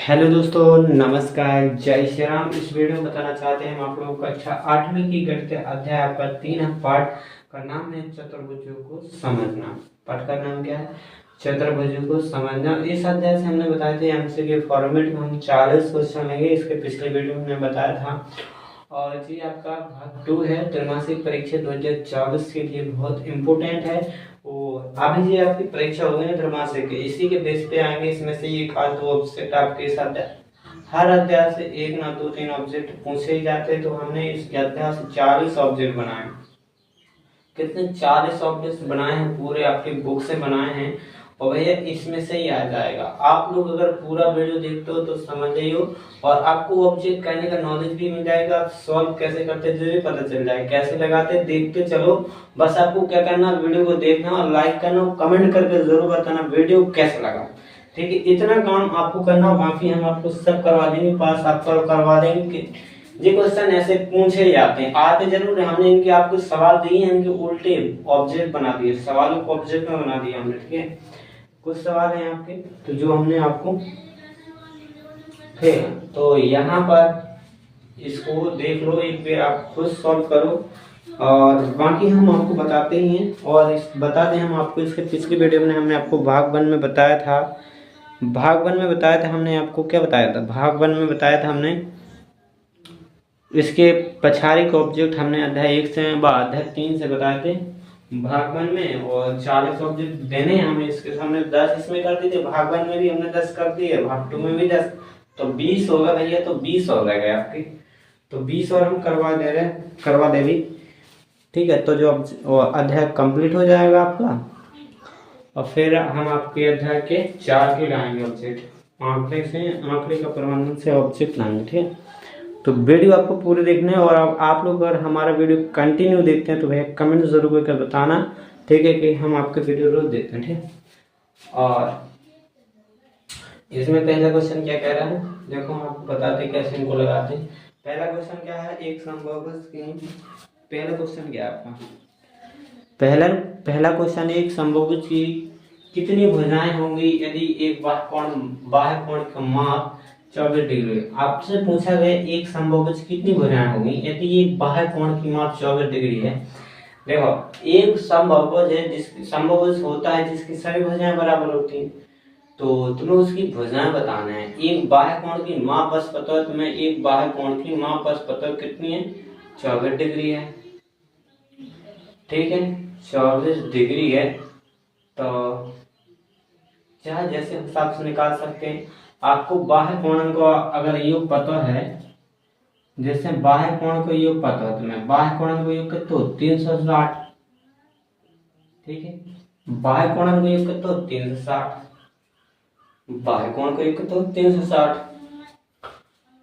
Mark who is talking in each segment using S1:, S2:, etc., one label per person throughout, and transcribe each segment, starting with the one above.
S1: Hello दोस्तों, नमस्कार, जय श्री राम। इस वीडियो में बताना चाहते हैं हम आप लोगों को कक्षा 8वीं की गणित अध्याय आपका 3 पाठ का नाम है चतुर्भुजों को समझना। पाठ का नाम क्या है? चतुर्भुजों को समझना। इस अध्याय से हमने बताए थे एमसीक्यू फॉर्मेट में हम 40 क्वेश्चन लेंगे। इसके पिछले वीडियो में हमने बताया था। और जी आपका भाग 2 है, त्रैमासिक परीक्षा 2024 के लिए बहुत इम्पोर्टेंट है। और अभी जी आपकी परीक्षा हो गई है त्रैमासिक के, इसी के बेस पे आएंगे। इसमें से एक आध दो ऑब्जेक्ट आपके साथ हर अध्याय से एक ना दो तीन ऑब्जेक्ट पूछे ही जाते हैं। तो हमने इस अध्याय से 40 ऑब्जेक्ट बनाए। कितने? 40 ऑब्जेक्ट बनाए हैं, पूरे आपके बुक से बनाए हैं। और भैया इसमें से ही आ जाएगा। आप लोग अगर पूरा वीडियो देखते हो तो समझ ही हो, और आपको ऑब्जेक्ट करने का नॉलेज भी मिल जाएगा। आप सॉल्व कैसे करते हैं भी पता चल जाएगा, कैसे लगाते हैं देखते चलो। बस आपको क्या करना, वीडियो को देखना और लाइक करना और कमेंट करके जरूर बताना वीडियो कैसे लगा। ठीक है, इतना काम आपको करना, बाकी हम आपको सब करवा देंगे, पास आपको करवा देंगे। ये क्वेश्चन ऐसे पूछे जाते हैं, आते जरूर है। हमने इनके आपको सवाल दिए हैं, इनके उल्टे ऑब्जेक्ट बना दिए, सवालों को ऑब्जेक्ट में बना दिया हमने। ठीक है, कुछ सवाल हैं आपके तो जो हमने आपको फिर तो यहाँ पर इसको देख लो, एक बार आप खुद सॉल्व करो और बाकी हम आपको बताते ही हैं। और बता दें हम आपको, इसके पिछले वीडियो में हमने आपको भाग 1 में बताया था। भाग 1 में बताया था हमने आपको, क्या बताया था? भाग 1 में बताया था हमने इसके पछाड़ी के ऑब्जेक्ट हमने अध्याय 1 से अध्याय 3 से बताए थे भाग 1 में। और 40 ऑब्जेक्ट देने हमें, इसके सामने 10 इसमें कर दिए थे। भाग 1 में भी हमने 10 कर दिए, भाग 2 में भी 10, तो 20 होगा भैया। तो 20 हो गए आपके, तो 20 और हम करवा दे भी। ठीक है, तो जो अध्याय कंप्लीट हो जाएगा आपका। और फिर हम आपके अध्याय के 4 के लाएंगे ऑब्जेक्ट, आंकड़े का प्रबंधन से ऑब्जेक्ट लाएंगे। ठीक है, तो वीडियो आपको पूरे देखने हैं। और आप लोग अगर हमारा वीडियो कंटिन्यू देखते हैं तो भैया कमेंट जरूर करके बताना। ठीक है, कि हम आपके वीडियो रोज देखते हैं। ठीक है, और इसमें पहला क्वेश्चन क्या कह रहा है, देखो हम आपको बताते हैं कैसे इनको लगाते हैं। पहला क्वेश्चन क्या है, एक समभुज की, पहला क्वेश्चन क्या है आपका? पहला क्वेश्चन, एक समभुज की कितनी भुजाएं होंगी यदि एक बाह्य कोण का माप 24 डिग्री? आपसे पूछा गया एक समभुज कितनी भुजाएं होंगी यदि एक बाह्य कोण की माप 24 डिग्री है। देखो, एक समभुज है, जिसकी समभुज होता है जिसकी सभी भुजाएं बराबर होती हैं। तो तुम्हें उसकी भुजाएं बताना है। एक बाह्य कोण की माप बस पता है तुम्हें, एक बाह्य कोण की माप बस पता है कितनी है, 24 डिग्री है। ठीक है, 24 डिग्री है। तो चाहे जैसे हिसाब से निकाल सकते हैं। आपको बाह्य कोण को अगर योग पता है, जैसे बाह्य कोण को योग पता है तुम्हें, बाह्य कोण को योग कितना? 360। ठीक है, बाह्य कोण को योग कितना? 360। बाह्य कोण को योग कितना? 360।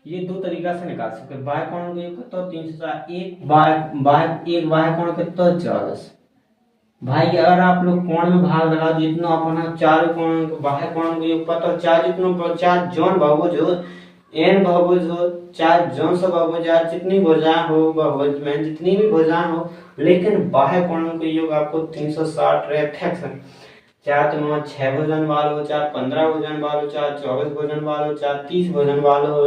S1: ये दो तरीका से निकाल सकते हैं। बाह्य कोण को योग कितना? 360। एक बाह्य कोण कितना? 40। भाई अगर आप लोग कोण में भाग लगा, जितना अपना चार कोण बाह्य कोण को योग पता, चार जितना चार जौन बहुभुज हो, एन बहुभुज हो, चार जौन सा बहुभुज, जितनी भुजाएं हो बहुभुज में, जितनी भी भुजाएं हो, लेकिन बाह्य कोण को योग आपको 360 रहता है। चाहे तुम 6 भुजन वाले हो, चाहे 15 भुजन वाले हो, चाहे 24 भुजन वाले हो, चाहे 30 भुजन वाले हो,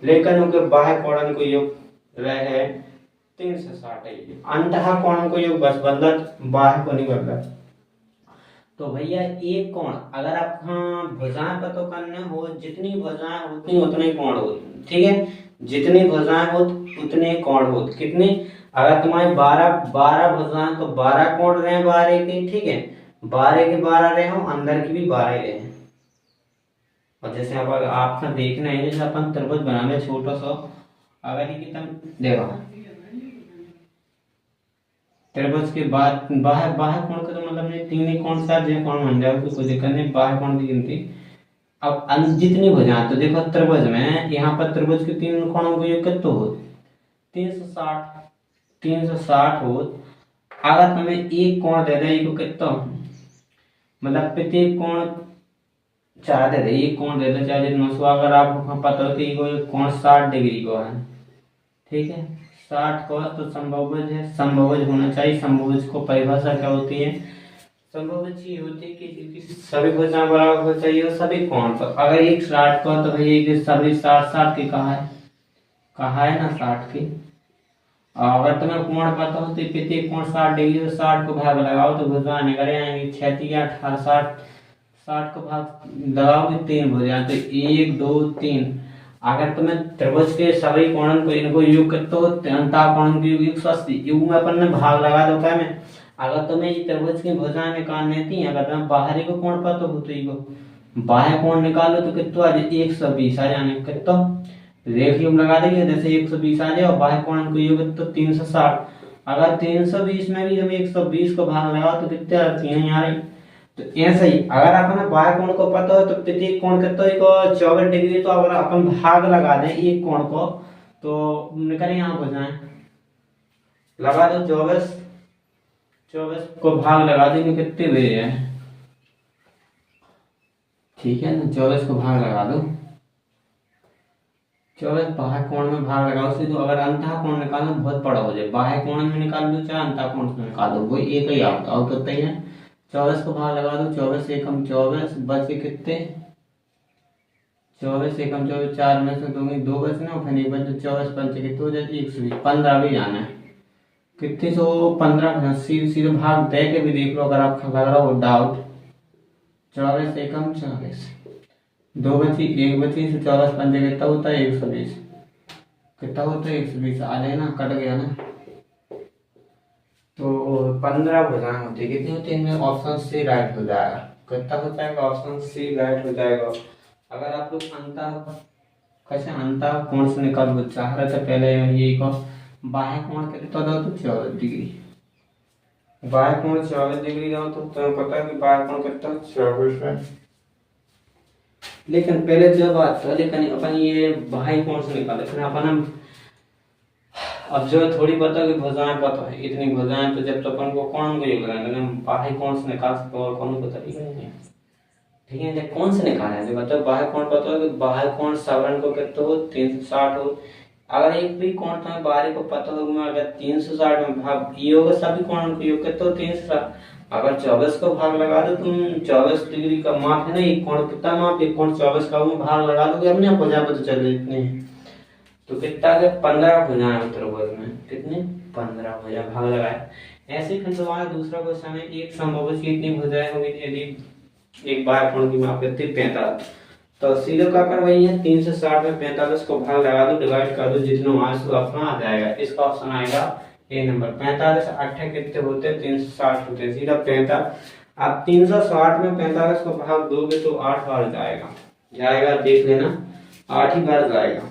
S1: लेकिन उनके बाह्य कोण को योग रहे 360 है। अंतः कोण को योग बस बदला, बाह्य को नहीं बदला। तो भैया एक कोण अगर आप भुजाएं पता करने हो, जितनी भुजाएं होती उतने कोण हो। ठीक है, जितनी भुजाएं हो उतने कोण हो। कितने? अगर तुम्हारी 12 भुजाएं तो 12 कोण रहे 12 के। ठीक है, 12 के 12 रहे हो, अंदर की भी 12 रहे। और जैसे आपका देखना है, जैसे अपन त्रिभुज बनाने छोटा सा, अगर ये कितना देखो, त्रिभुज के बाद बाह्य कोण का तो मतलब नहीं, तीन ही कोण साथ जो कोण बन जाए कोई दिक्कत नहीं, बाह्य कोण की गिनती। अब जितनी भुजाएं, तो देखो त्रिभुज में यहाँ पर त्रिभुज के तीन कोणों का योग कितना हो? 360 हो। अगर तुम्हें एक कोण दे दे, एक कितना मतलब प्रत्येक कोण चार दे दे, एक कोण दे दे चाहे जितना सो, अगर आपको पता हो कि कोण 60 डिग्री को है। ठीक है, 60 को तो समभुज है, समभुज होना चाहिए। समभुज को परिभाषा क्या होती है? संभव ये होती है कि सभी भुजाएं बराबर हो चाहिए और सभी कोण पर। अगर एक 60 का तो भाई एक सभी 60 की कहा है ना 60 की। अगर तुम्हें कोण पता हो तो प्रत्येक कोण 60 डिग्री, तो 60 को भाग लगाओ तो भुजाएं निकल आएंगी 36 या 18 60। 60 को भाग लगाओगे 3 भुजाएं तो 1 2 3। अगर तुम्हें त्रिभुज के सभी कोणों को इनको योग करते हो अंतः कोण की योग 180 योग में अपन ने भाग लगा दो क्या में। अगर तुम्हें ये त्रिभुज की भुजाएं निकालनी थी, अगर तुम्हें बाहरी को कोण पता हो तो ये बाह्य कोण निकालो तो कितना आ जाए 120 आ जाने कितना रेख योग लगा देंगे जैसे 120 आ जाए और बाह्य कोण को योग तो 360। अगर 320 में भी हम 120 को भाग लगाओ तो कितने आती है यहाँ। तो ऐसे ही अगर अपन बाह्य कोण को पता हो तो प्रत्येक कोण कितना है 24 डिग्री, तो अगर अपन भाग लगा दें एक कोण को तो निकल यहाँ भुजाएं लगा दो 24 को भाग लगा देंगे कितने हुए हैं। ठीक है ना, 24 को भाग लगा दो 24 बाह्य कोण में भाग लगाओ से, तो अगर अंतः कोण निकालना बहुत बड़ा हो जाए बाह्य कोण में निकाल दो चाहे अंतः कोण में निकाल दो वो एक ही आता और कितना ही है। 24 को भाग लगा दो 24 एकम 24 बच के कितने 24 एकम 24 4 में से दोगे 2 बचना और फिर 1 बच 24 पंच कितने हो जाती 120 15 भी जाना है कितने 115 सीधे भाग दे के भी देख लो अगर आपको लग रहा हो डाउट। 24 एकम 24 2 बची 1 बची तो 24 पंजे कितना होता है 120 कितना होता है 120 आ जाए ना कट गया ना। तो 15 भुजाएं होती कितनी होती है इनमें ऑप्शन सी राइट हो जाएगा। कितना हो जाएगा ऑप्शन सी राइट हो जाएगा। अगर आप लोग अंतः कोण से निकाल चाह रहे थे पहले ये को बाह्य कोण कितना दो तो 24 डिग्री बाह्य कोण 24 डिग्री दो तो तुम्हें पता है कि बाह्य कोण कितना 24 है। लेकिन पहले जो बात था लेकिन अपन ये बाह्य कोण से निकाले फिर अपन अब जो थोड़ी पता कि भुजाएं पता है इतनी भुजाएं तो जब तो अपन को कोण को योग लगाना लेकिन बाह्य कोण से निकाल सकते और कोण को तरीका नहीं है। ठीक है जब कौन से निकाला है जो मतलब बाह्य कोण पता हो कि बाह्य कोण सवर्ण को कितना हो 360 हो। अगर एक भी कोण तुम्हें बाहरी को पता हो अगर 360 में भाग योग सभी कोण को योग कितना हो 360। अगर 24 को भाग लगा दो तुम 24 डिग्री का माप है ना एक कोण कितना माप एक कोण 24 का वो भाग लगा दोगे अपने आप भुजा पता चल इतने तो कितना के 15 भुजाएं त्रिभुज में कितने 15 भुजा भाग लगाए। ऐसे फिर तुम्हारा दूसरा क्वेश्चन है एक समभुज की कितनी भुजाएं होंगी यदि एक बाह्य कोण की माप करते 45 तो सीधे क्या करवाई है 360 में 45 को भाग लगा दो डिवाइड कर दो जितना मार्क्स अपना आ जाएगा। इसका ऑप्शन आएगा ए नंबर 45 8 कितने होते हैं 360 होते हैं सीधा 45। आप 360 में 45 को भाग दोगे तो 8 बार जाएगा देख लेना 8 ही बार जाएगा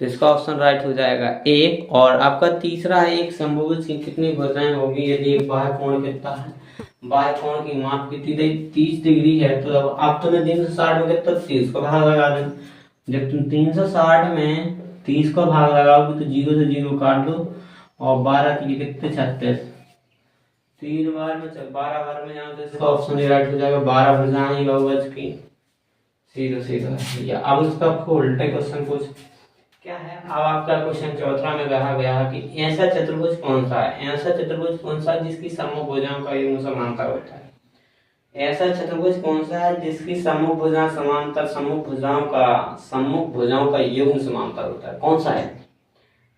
S1: तो इसका ऑप्शन राइट हो जाएगा ए। और आपका तीसरा है एक समभुज की कितनी भुजाएं होगी यदि एक बाह्य कोण कितना है बाह्य कोण की माप कितनी 30 डिग्री है तो अब आप तुम्हें 360 में कितना 30 को भाग लगा देना। जब तुम 360 में 30 को भाग लगाओगे तो 0 से 0 काट दो और 12 के लिए कितने 36 3 बार में 12 बार में जाओ तो इसका ऑप्शन राइट हो जाएगा 12 भुजाएं बहुभुज की सीधा। अब उसका उल्टा क्वेश्चन पूछ क्या है। अब आपका क्वेश्चन चौथा में कहा गया है कि ऐसा चतुर्भुज कौन सा है जिसकी समूह भुजाओं का योग समांतर होता है। ऐसा चतुर्भुज कौन सा है जिसकी समूह भुजा समांतर समूह भुजाओं का योग समांतर होता है कौन सा है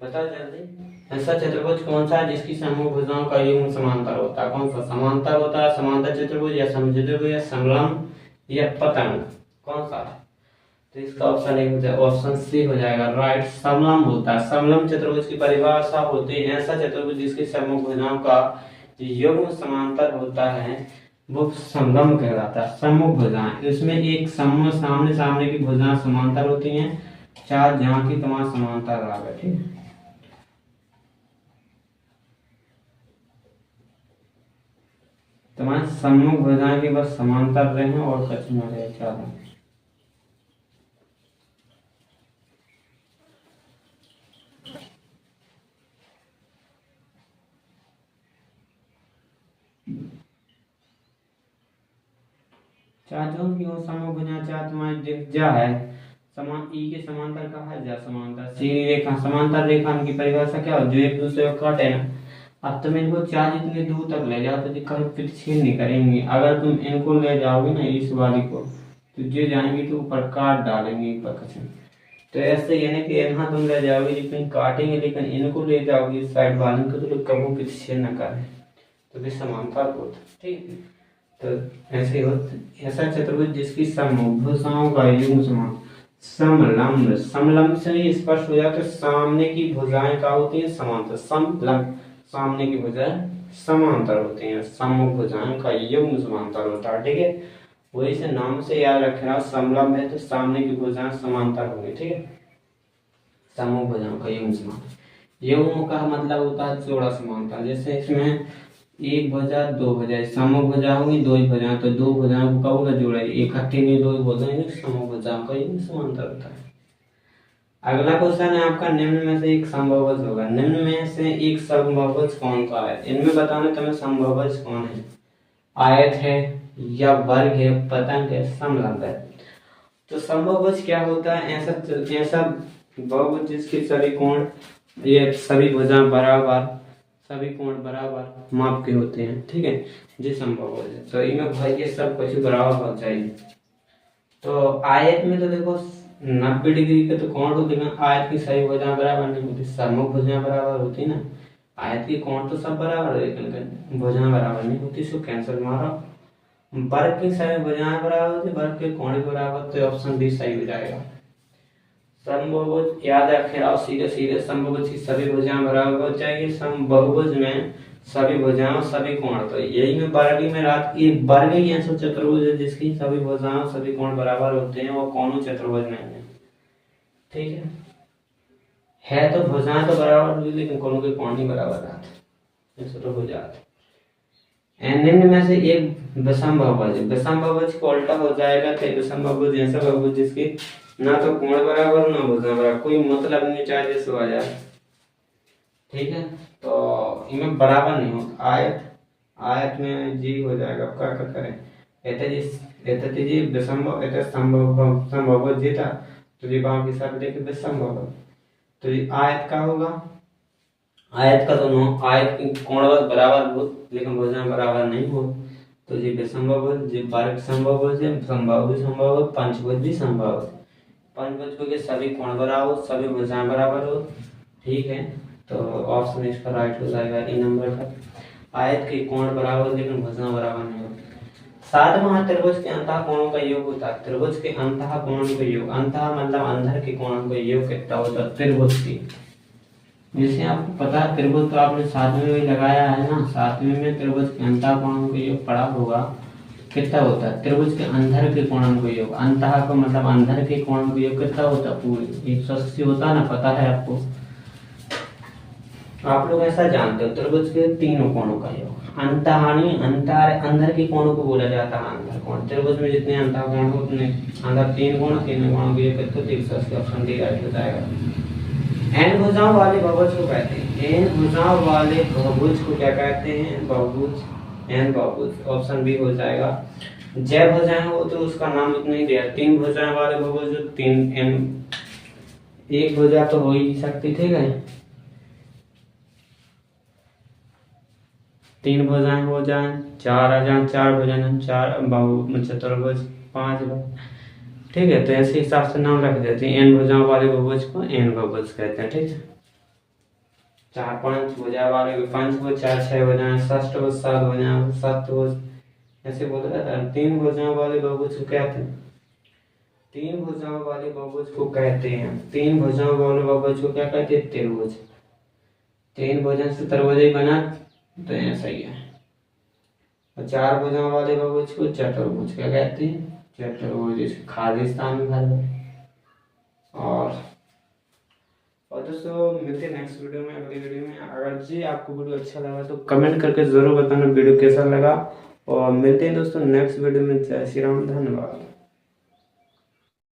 S1: बताओ जल्दी। ऐसा चतुर्भुज कौन सा है जिसकी समूह भुजाओं का योग समांतर होता है कौन सा समांतर होता है समांतर चतुर्भुज या समचतुर्भुज या समलंब या पतंग कौन सा है। तो इसका ऑप्शन एक हो जाएगा ऑप्शन सी हो जाएगा राइट समलंब होता है। समलंब चतुर्भुज की परिभाषा होती है ऐसा चतुर्भुज जिसकी समूह भुजाओं का योग समांतर होता है वो समलंब कहलाता है। समूह भुजाएं इसमें एक समूह सामने सामने की भुजाएं समांतर होती हैं चार जहां की तुम्हारा समांतर रहा ठीक है। तुम्हारे समूह भुजाएं की बस समांतर रहे और कुछ न रहे चार। चारों की ओर समूह भुजा चार तुम्हारी दिग्जा है समान ई के समांतर कहा जा समांतर सी रेखा समांतर रेखा की परिभाषा क्या हो जो एक दूसरे को काटे ना। अब तुम इनको चाहे जितने दूर तक ले जाओ तो ये कभी प्रतिच्छेद नहीं करेंगे। अगर तुम इनको ले जाओगे ना इस वाली को तो ये जाएंगे तो ऊपर काट डालेंगे एक पक्ष में। तो ऐसे यानी कि यहाँ तुम ले जाओगे लेकिन काटेंगे, लेकिन इनको ले जाओगे इस साइड वाले को तो कभी प्रतिच्छेद न करें, तो भी समानता होता है। ठीक है, तो ऐसे होता ऐसा चतुर्भुज जिसकी समभुजाओं का युग्म समान समलंब, समलंब से ही स्पष्ट हो जाता है सामने की भुजाएं क्या होती हैं समांतर, समलंब सामने की भुजाएं समांतर होती हैं, सम्मुख भुजाएं का युग्म समांतर होता है। ठीक है, वही से नाम से याद रखना, समलंब है तो सामने की भुजाएं समांतर होंगी। ठीक है, सम्मुख भुजाओं का युग्म समांतर, युग्म का मतलब होता है जोड़ा समांतर। जैसे इसमें एक भुजा दो भुजा, सम्मुख भुजा होगी दो ही भुजा, तो दो भुजाओं को क्या होगा जोड़ा, इकट्ठे नहीं दो ही भुजाएं सम्मुख भुजाओं का युग्म समांतर होता है। अगला क्वेश्चन है आपका, निम्न में से एक समभुज होगा, निम्न में से एक समभुज कौन सा है, इनमें बताना तुम्हें समभुज कौन है, आयत है या वर्ग है, पतंग है, समलंब है। तो समभुज क्या होता है, ऐसा बहुभुज जिसके सभी कोण ये सभी भुजा बराबर, सभी कोण बराबर माप के होते हैं। ठीक है, जी समभुज है। तो इनमें भाई ये सब कुछ बराबर हो चाहिए। तो आयत में तो देखो 90 डिग्री के तो कोण होते हैं, आयत की सभी भुजाएं बराबर नहीं होती, सम्मुख भुजाएं बराबर होती है ना, आयत की कोण तो सब बराबर है लेकिन भुजाएं बराबर नहीं होती, इसको कैंसिल मारो। वर्ग की सभी भुजाएं बराबर होती, वर्ग के कोण बराबर, तो ऑप्शन बी सही हो जाएगा। समबहुभुज याद रखें और सीधे सीधे समबहुभुज की सभी भुजाएं बराबर हो चाहिए, समबहुभुज में सभी भुजाएं सभी कोण, तो यही में वर्ग में रात की वर्ग ही ऐसा चतुर्भुज है जिसकी सभी भुजाएं सभी कोण बराबर होते हैं, वो कौन चतुर्भुज नहीं है। ठीक है तो भुजाएं तो बराबर हुई लेकिन कोणों के कोण नहीं बराबर रहते, ऐसा तो हो जाता है। निम्न में से एक विषम बहुभुज, विषम बहुभुज को उल्टा हो जाएगा तो विषम बहुभुज ऐसा बहुभुज जिसकी ना तो कोण बराबर ना भुजा बराबर, कोई मतलब नहीं चाहे जैसे आ जाए। ठीक है, तो इनमें बराबर नहीं होता, आयत आयत में जी हो जाएगा, अब क्या करें, एतजी जी विषम एत संभव जी था तो जी बाकी सब देखे विषम बहुभुज, तो ये आयत का होगा, आयत का दोनों आयत की कोण बराबर हो लेकिन भुजाएं बराबर नहीं हो, तो ये विषम बहुभुज, ये वर्ग समभुज है, समबाहु भी संभव है, पंचभुज भी संभव है। पंचभुज के सभी कोण बराबर, सभी भुजाएं बराबर हो। ठीक है, तो ऑप्शन इसका राइट हो जाएगा ए नंबर का, आयत के कोण बराबर लेकिन भुजा बराबर नहीं होती। सातवां त्रिभुज के अंतः कोणों का योग होता है, त्रिभुज के अंतः कोणों का योग, अंतः मतलब अंदर के कोणों का योग कितना होता है त्रिभुज की, जैसे आपको पता है त्रिभुज तो आपने सातवें में लगाया है ना, सातवें में त्रिभुज के अंतः कोणों का योग पढ़ा होगा, कितना होता है त्रिभुज के अंदर के कोणों का योग, अंतः का मतलब अंदर के कोणों का योग कितना होता है पूरी 180 होता है ना, पता है आपको, आप लोग ऐसा जानते हो त्रिभुज के तीनों कोणों का योग, अंतःहानि अंदर के कोणों को बोला जाता है अंतर कोण, त्रिभुज में जितने अंतः कोण हो उतने अंदर तीन कोण, तीनों कोणों के योग कितना, तो 180 ऑप्शन डी राइट हो जाएगा। एन भुजाओं वाले बहुभुज को कहते हैं, एन भुजाओं वाले बहुभुज को क्या कहते हैं, बहुभुज, एन बहुभुज, ऑप्शन बी हो जाएगा। जय भुजाएं हो तो उसका नाम इतना ही दिया, तीन भुजाएं वाले बहुभुज, तीन एन, एक भुजा तो हो ही नहीं सकती। ठीक है, तीन भुजाएं हो जाए, चार आ जाए, चार भुजाएं, चार बहु चतुर्भुज, पांच भुज। ठीक है, तो ऐसे हिसाब से नाम रख देते हैं, एन भुजाओं वाले बहुभुज को एन बहुभुज कहते हैं। ठीक है, चार पांच भुजा वाले पांच भुज, चार छह भुजाएं, षष्ठभुज, सात भुजाएं, सप्तभुज, ऐसे बोला जाता है। तीन भुजाओं वाले बहुभुज को कहते हैं, तीन भुजाओं वाले बहुभुज को कहते हैं, तीन भुजाओं वाले बहुभुज को क्या कहते हैं, त्रिभुज। तीन भुजा से त्रिभुज ही बना तो ऐसा ही है। और चार भुजाओं वाले बहुभुज को चतुर्भुज क्या कहते हैं, चतुर्भुज, जैसे खालिस्तान में घर। और दोस्तों मिलते हैं नेक्स्ट वीडियो में, अगली वीडियो में। अगर जी आपको वीडियो अच्छा लगा तो कमेंट करके जरूर बताना वीडियो कैसा लगा, और मिलते हैं दोस्तों नेक्स्ट वीडियो में। जय श्री राम, धन्यवाद।